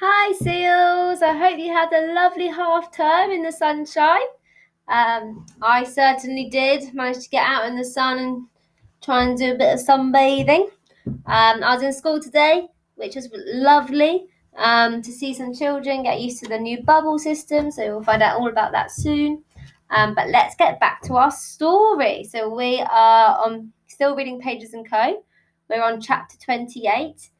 Hi, Seals. I hope you had a lovely half term in the sunshine. I certainly did manage to get out in the sun and try and do a bit of sunbathing. I was in school today, which was lovely to see some children get used to the new bubble system. So we'll find out all about that soon. But let's get back to our story. So we are on still reading Pages and Co. We're on chapter 28.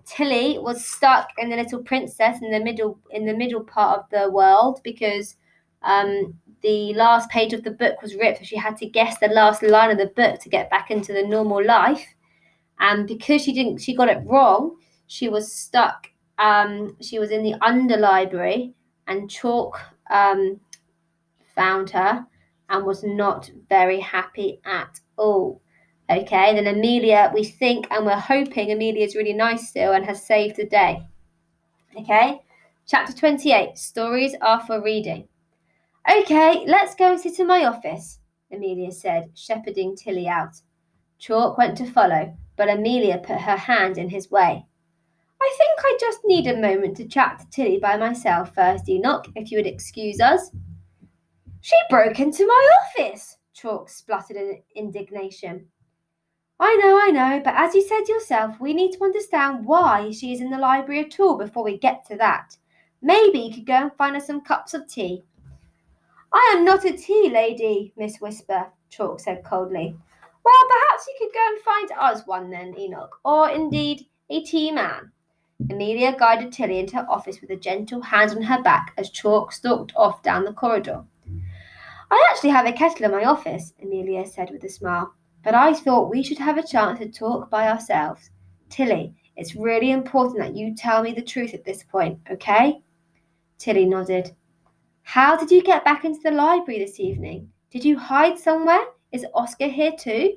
Tilly was stuck in the Little Princess in the middle part of the world because the last page of the book was ripped, so she had to guess the last line of the book to get back into the normal life. And because she got it wrong, she was stuck. She was in the underlibrary, and Chalk found her and was not very happy at all. Okay, then Amelia, we think and we're hoping Amelia's really nice still and has saved the day. Okay, chapter 28, stories are for reading. Okay, let's go and sit in my office, Amelia said, shepherding Tilly out. Chalk went to follow, but Amelia put her hand in his way. I think I just need a moment to chat to Tilly by myself first, Enoch, if you would excuse us. She broke into my office, Chalk spluttered in indignation. I know, but as you said yourself, we need to understand why she is in the library at all before we get to that. Maybe you could go and find her some cups of tea. I am not a tea lady, Miss Whisper, Chalk said coldly. Well, perhaps you could go and find us one then, Enoch, or indeed a tea man. Amelia guided Tilly into her office with a gentle hand on her back as Chalk stalked off down the corridor. I actually have a kettle in my office, Amelia said with a smile, but I thought we should have a chance to talk by ourselves. Tilly, it's really important that you tell me the truth at this point, okay? Tilly nodded. How did you get back into the library this evening? Did you hide somewhere? Is Oscar here too?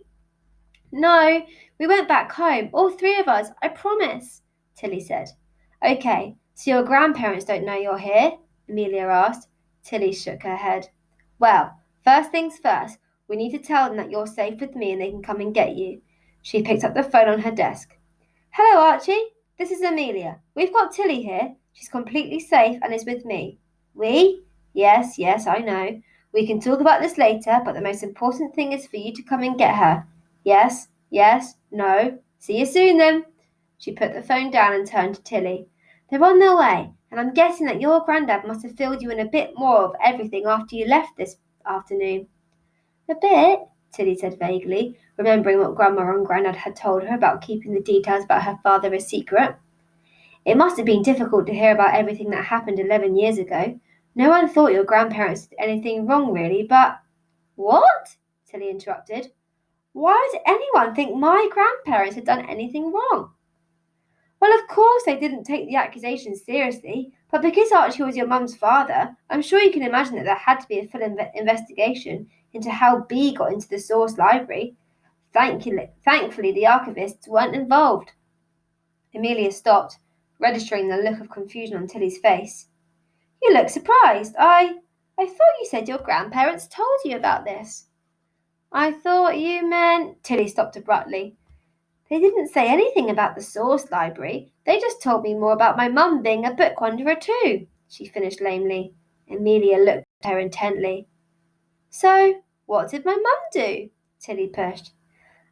No, we went back home, all three of us, I promise, Tilly said. Okay, so your grandparents don't know you're here? Amelia asked. Tilly shook her head. Well, first things first, we need to tell them that you're safe with me and they can come and get you. She picked up the phone on her desk. Hello, Archie. This is Amelia. We've got Tilly here. She's completely safe and is with me. We? Yes, I know. We can talk about this later, but the most important thing is for you to come and get her. Yes, no. See you soon then. She put the phone down and turned to Tilly. They're on their way, and I'm guessing that your granddad must have filled you in a bit more of everything after you left this afternoon. A bit, Tilly said vaguely, remembering what Grandma and Grandad had told her about keeping the details about her father a secret. It must have been difficult to hear about everything that happened 11 years ago. No one thought your grandparents did anything wrong, really, but... What? Tilly interrupted. Why would anyone think my grandparents had done anything wrong? Well, of course they didn't take the accusations seriously, but because Archie was your mum's father, I'm sure you can imagine that there had to be a full investigation into how Bee got into the Source Library. Thankfully, the archivists weren't involved. Amelia stopped, registering the look of confusion on Tilly's face. You look surprised. I thought you said your grandparents told you about this. I thought you meant... Tilly stopped abruptly. They didn't say anything about the Source Library. They just told me more about my mum being a book wanderer too, she finished lamely. Amelia looked at her intently. So, what did my mum do? Tilly pushed.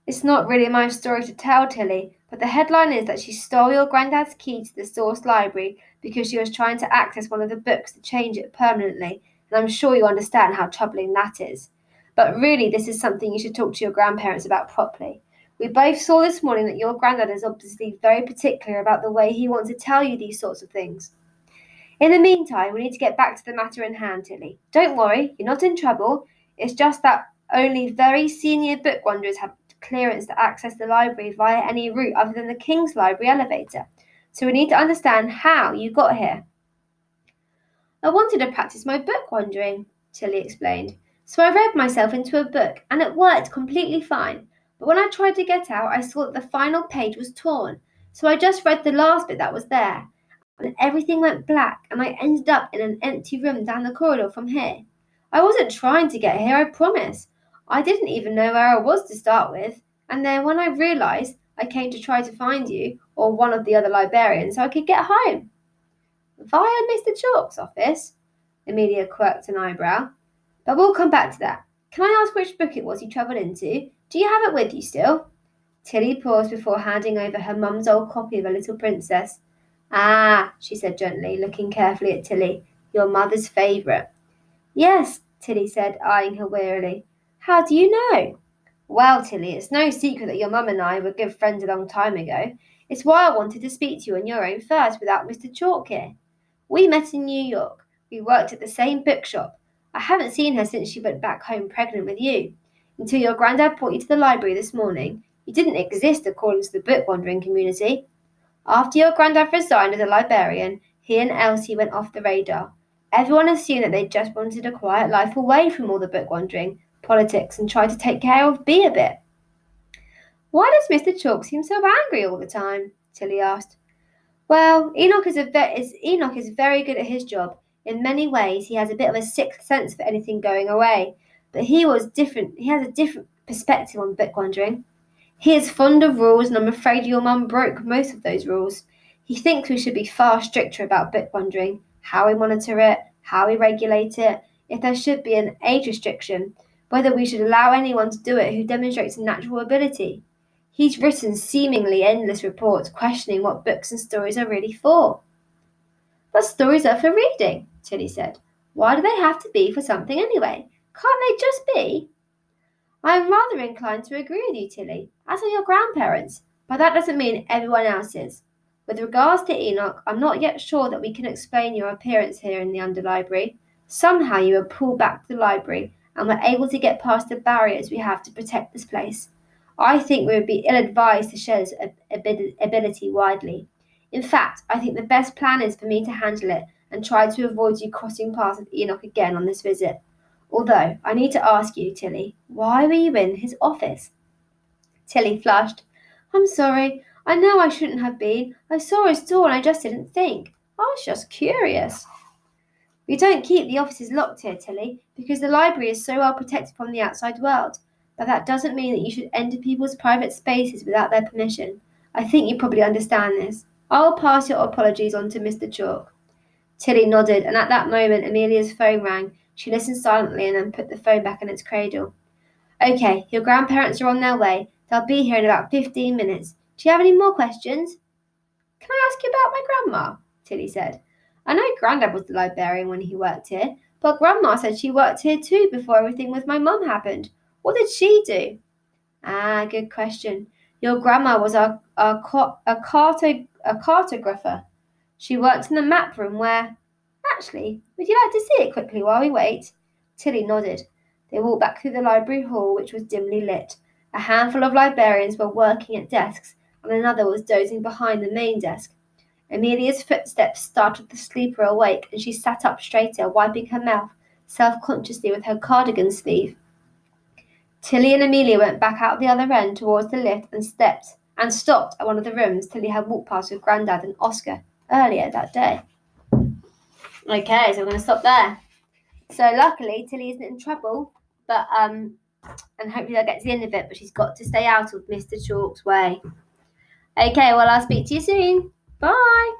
It's not really my story to tell, Tilly, but the headline is that she stole your granddad's key to the Source Library because she was trying to access one of the books to change it permanently, and I'm sure you understand how troubling that is. But really, this is something you should talk to your grandparents about properly. We both saw this morning that your granddad is obviously very particular about the way he wants to tell you these sorts of things. In the meantime, we need to get back to the matter in hand, Tilly. Don't worry, you're not in trouble. It's just that only very senior book wanderers have clearance to access the library via any route other than the King's Library elevator. So we need to understand how you got here. I wanted to practice my book wandering, Tilly explained. So I read myself into a book, and it worked completely fine. But when I tried to get out, I saw that the final page was torn. So I just read the last bit that was there. And everything went black, and I ended up in an empty room down the corridor from here. I wasn't trying to get here, I promise. I didn't even know where I was to start with. And then when I realised, I came to try to find you, or one of the other librarians, so I could get home. Via Mr. Chalk's office? Amelia quirked an eyebrow. But we'll come back to that. Can I ask which book it was you travelled into? Do you have it with you still? Tilly paused before handing over her mum's old copy of A Little Princess. Ah, she said gently, looking carefully at Tilly. Your mother's favourite. Yes, Tilly said, eyeing her wearily. How do you know? Well, Tilly, it's no secret that your mum and I were good friends a long time ago. It's why I wanted to speak to you on your own first without Mr. Chalk here. We met in New York. We worked at the same bookshop. I haven't seen her since she went back home pregnant with you. Until your granddad brought you to the library this morning. You didn't exist according to the book-wandering community. After your granddad resigned as a librarian, he and Elsie went off the radar. Everyone assumed that they just wanted a quiet life away from all the book-wandering, politics, and tried to take care of Bea a bit. Why does Mr. Chalk seem so angry all the time? Tilly asked. Well, Enoch is very good at his job. In many ways, he has a bit of a sixth sense for anything going away. But he has a different perspective on book wandering. He is fond of rules, and I'm afraid your mum broke most of those rules. He thinks we should be far stricter about book wandering, how we monitor it, how we regulate it, if there should be an age restriction, whether we should allow anyone to do it who demonstrates a natural ability. He's written seemingly endless reports questioning what books and stories are really for. But stories are for reading, Tilly said. Why do they have to be for something anyway? Can't they just be? I am rather inclined to agree with you, Tilly, as are your grandparents, but that doesn't mean everyone else is. With regards to Enoch, I'm not yet sure that we can explain your appearance here in the underlibrary. Somehow you were pulled back to the library and were able to get past the barriers we have to protect this place. I think we would be ill-advised to share this ability widely. In fact, I think the best plan is for me to handle it and try to avoid you crossing paths with Enoch again on this visit. Although, I need to ask you, Tilly, why were you in his office? Tilly flushed. I'm sorry. I know I shouldn't have been. I saw his door and I just didn't think. I was just curious. We don't keep the offices locked here, Tilly, because the library is so well protected from the outside world. But that doesn't mean that you should enter people's private spaces without their permission. I think you probably understand this. I'll pass your apologies on to Mr. Chalk. Tilly nodded, and at that moment Amelia's phone rang. She listened silently and then put the phone back in its cradle. Okay, your grandparents are on their way. They'll be here in about 15 minutes. Do you have any more questions? Can I ask you about my grandma? Tilly said. I know Grandad was the librarian when he worked here, but Grandma said she worked here too before everything with my mum happened. What did she do? Ah, good question. Your grandma was a cartographer. She worked in the map room where... Actually, would you like to see it quickly while we wait? Tilly nodded. They walked back through the library hall, which was dimly lit. A handful of librarians were working at desks, and another was dozing behind the main desk. Amelia's footsteps startled the sleeper awake, and she sat up straighter, wiping her mouth self-consciously with her cardigan sleeve. Tilly and Amelia went back out the other end towards the lift and stopped at one of the rooms Tilly had walked past with Grandad and Oscar earlier that day. Okay, so we're going to stop there. So luckily, Tilly isn't in trouble, but and hopefully they'll get to the end of it, but she's got to stay out of Mr. Chalk's way. Okay, well, I'll speak to you soon. Bye.